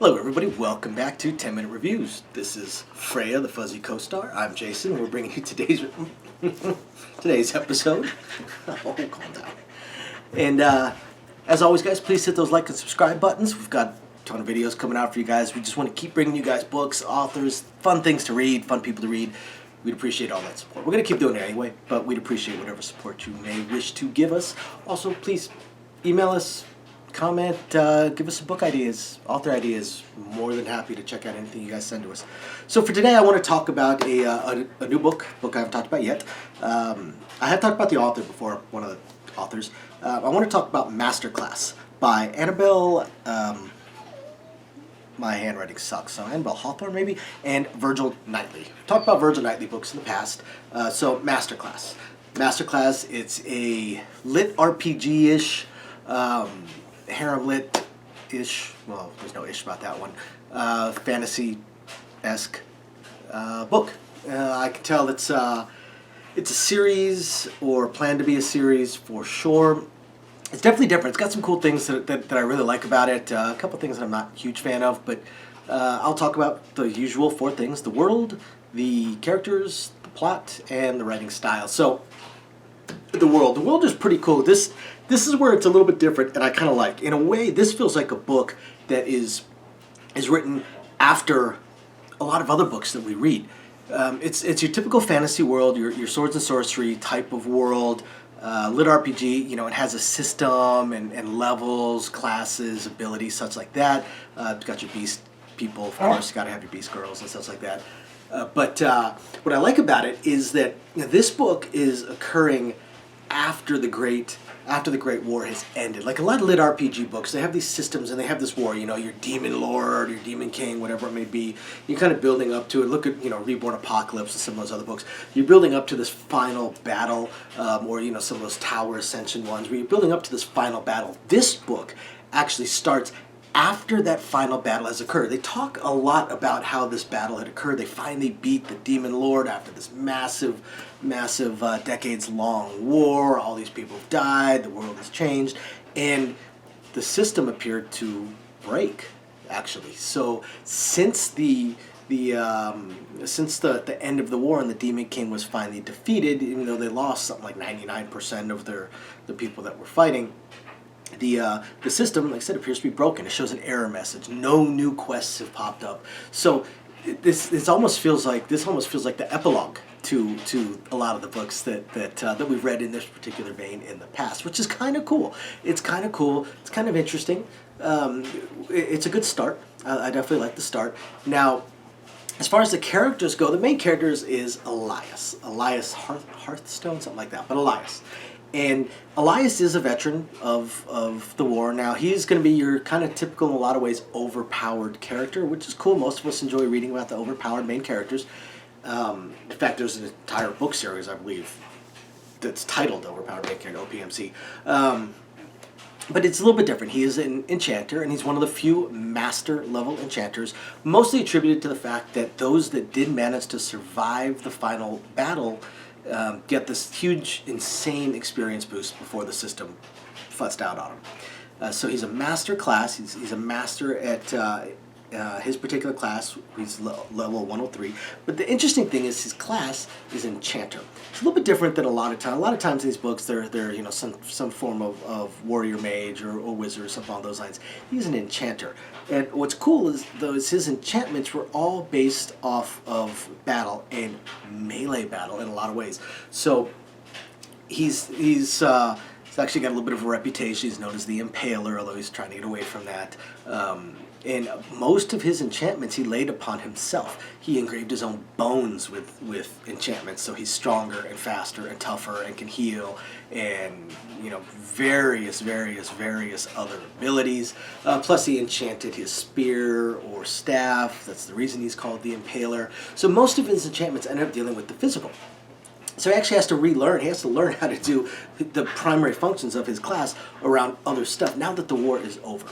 Hello everybody, welcome back to 10 Minute Reviews. This is Freya, the fuzzy co-star. I'm Jason, and we're bringing you today's episode. Oh, calm down. And as always guys, please hit those like and subscribe buttons. We've got a ton of videos coming out for you guys. We just want to keep bringing you guys books, authors, fun things to read, fun people to read. We'd appreciate all that support. We're going to keep doing it anyway, but we'd appreciate whatever support you may wish to give us. Also, please email us, comment, give us some book ideas, author ideas. More than happy to check out anything you guys send to us. So for today, I want to talk about a new book I haven't talked about yet. I have talked about the author before, one of the authors. I want to talk about Masterclass by Anabelle. My handwriting sucks, so Anabelle Hawthorne maybe, and Virgil Knightley. I've talked about Virgil Knightley books in the past. So Masterclass. Masterclass, it's a lit RPG-ish, harem lit-ish, well, there's no ish about that one, fantasy-esque book. I can tell it's a series, or planned to be a series for sure. It's definitely different. It's got some cool things that I really like about it. A couple things that I'm not a huge fan of, but I'll talk about the usual four things: the world, the characters, the plot, and the writing style. So, the world is pretty cool. This is where it's a little bit different, and I kind of like. In a way, this feels like a book that is written after a lot of other books that we read. It's your typical fantasy world, your swords and sorcery type of world. Lit RPG, you know, it has a system and levels, classes, abilities, such like that. It's got your beast people, of course, you got to have your beast girls and such like that. But what I like about it is that this book is occurring after the Great War has ended. Like a lot of lit RPG books, they have these systems and they have this war, you know, your demon lord, your demon king, whatever it may be. You're kind of building up to it. Look at, you know, Reborn Apocalypse and some of those other books. You're building up to this final battle, or, you know, some of those Tower Ascension ones, where you're building up to this final battle. This book actually starts after that final battle has occurred. They talk a lot about how this battle had occurred. They finally beat the demon lord after this massive decades-long war. All these people have died. The world has changed, and the system appeared to break, actually. So since the end of the war and the Demon King was finally defeated, even though they lost something like 99% of the people that were fighting, the system, like I said, appears to be broken. It shows an error message. No new quests have popped up. So this almost feels like the epilogue to a lot of the books that we've read in this particular vein in the past, which is kind of cool. It's kind of cool. It's kind of interesting. It's a good start. I definitely like the start. Now, as far as the characters go, the main characters is Elias Hearthstone, something like that, but Elias. And Elias is a veteran of the war. Now, he's going to be your kind of typical, in a lot of ways, overpowered character, which is cool. Most of us enjoy reading about the overpowered main characters. In fact, there's an entire book series, I believe, that's titled Overpowered Main Character, OPMC. But it's a little bit different. He is an enchanter, and he's one of the few master-level enchanters, mostly attributed to the fact that those that did manage to survive the final battle get this huge, insane experience boost before the system fussed out on him. So he's a master class. He's a master at his particular class. He's level 103. But the interesting thing is his class is enchanter. It's a little bit different than a lot of times. A lot of times in these books, they're you know, some form of warrior mage or wizard or something along those lines. He's an enchanter. And what's cool is his enchantments were all based off of battle and melee battle in a lot of ways. So he's actually got a little bit of a reputation. He's known as the Impaler, although he's trying to get away from that. And most of his enchantments he laid upon himself. He engraved his own bones with enchantments, so he's stronger and faster and tougher and can heal, and, you know, various other abilities. Plus he enchanted his spear or staff. That's the reason he's called the Impaler. So most of his enchantments end up dealing with the physical. So he actually has to relearn. He has to learn how to do the primary functions of his class around other stuff now that the war is over.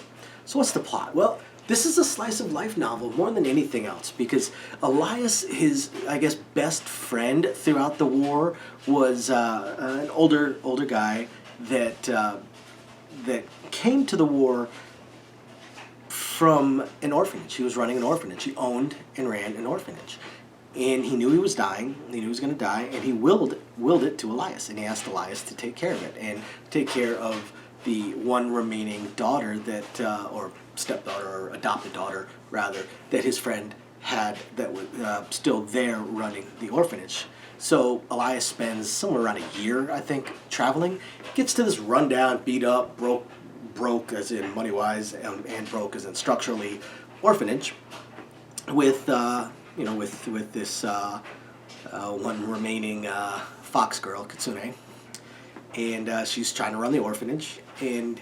So what's the plot? Well, this is a slice of life novel more than anything else, because Elias, his, I guess, best friend throughout the war was an older guy that came to the war from an orphanage. He was running an orphanage. He owned and ran an orphanage. And he knew he was dying, he knew he was going to die, and he willed it to Elias, and he asked Elias to take care of it, and take care of the one remaining daughter that, or stepdaughter, or adopted daughter, rather, that his friend had that was still there running the orphanage. So Elias spends somewhere around a year, I think, traveling, gets to this rundown, beat up, broke as in money-wise, and broke as in structurally, orphanage, with with this one remaining fox girl, Kitsune, and she's trying to run the orphanage, and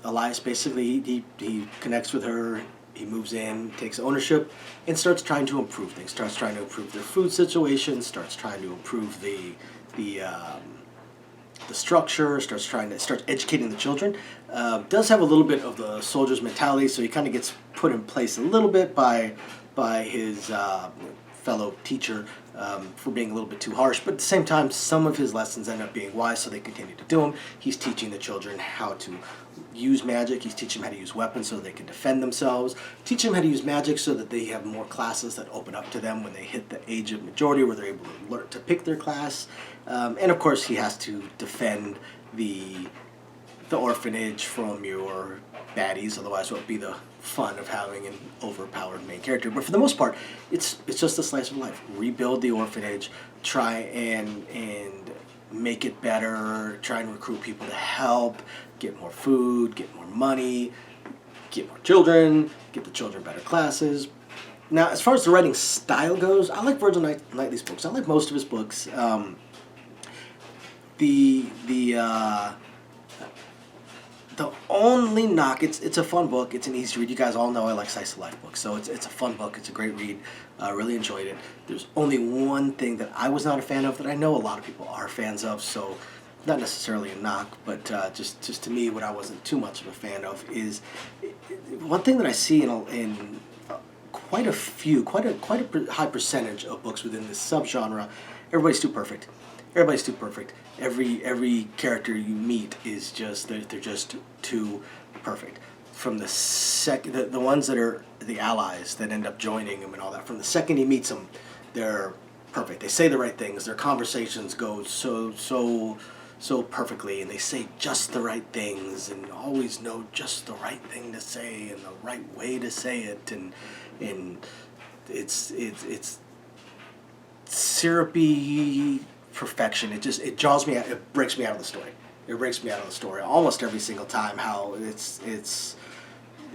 Elias basically he connects with her, he moves in, takes ownership, and starts trying to improve things, starts trying to improve their food situation, starts trying to improve the structure, starts educating the children. Does have a little bit of the soldier's mentality, so he kind of gets put in place a little bit by his fellow teacher for being a little bit too harsh, but at the same time some of his lessons end up being wise, so they continue to do them. He's teaching the children how to use magic, he's teaching them how to use weapons so they can defend themselves, teach them how to use magic so that they have more classes that open up to them when they hit the age of majority, where they're able to learn to pick their class, and of course he has to defend the orphanage from your baddies, otherwise what would be the fun of having an overpowered main character. But for the most part, it's just a slice of life. Rebuild the orphanage, try and make it better, try and recruit people to help, get more food, get more money, get more children, get the children better classes. Now, as far as the writing style goes, I like Virgil Knightley's books. I like most of his books. The only knock, it's a fun book, it's an easy read. You guys all know I like slice of life books, so it's a fun book, it's a great read. I really enjoyed it. There's only one thing that I was not a fan of that I know a lot of people are fans of, so not necessarily a knock, but just to me, what I wasn't too much of a fan of is one thing that I see in quite a high percentage of books within this subgenre. Everybody's too perfect. Everybody's too perfect. Every character you meet is just they're just too perfect. From the ones that are the allies that end up joining him and all that. From the second he meets them, they're perfect. They say the right things. Their conversations go so perfectly, and they say just the right things, and always know just the right thing to say and the right way to say it, and it's syrupy perfection. It jaws me out. It breaks me out of the story. It breaks me out of the story almost every single time. How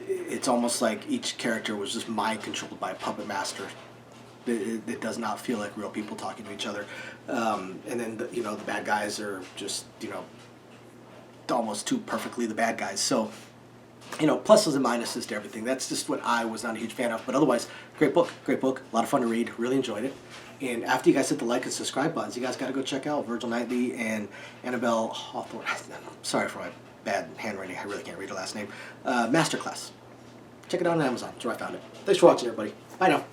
it's almost like each character was just mind controlled by a puppet master. It does not feel like real people talking to each other. And then the bad guys are just almost too perfectly the bad guys. So pluses and minuses to everything. That's just what I was not a huge fan of. But otherwise, great book, a lot of fun to read. Really enjoyed it. And after you guys hit the like and subscribe buttons, you guys got to go check out Virgil Knightley and Anabelle Hawthorne. Sorry for my bad handwriting. I really can't read her last name. Masterclass. Check it out on Amazon. That's where I found it. Thanks for watching, everybody. Bye now.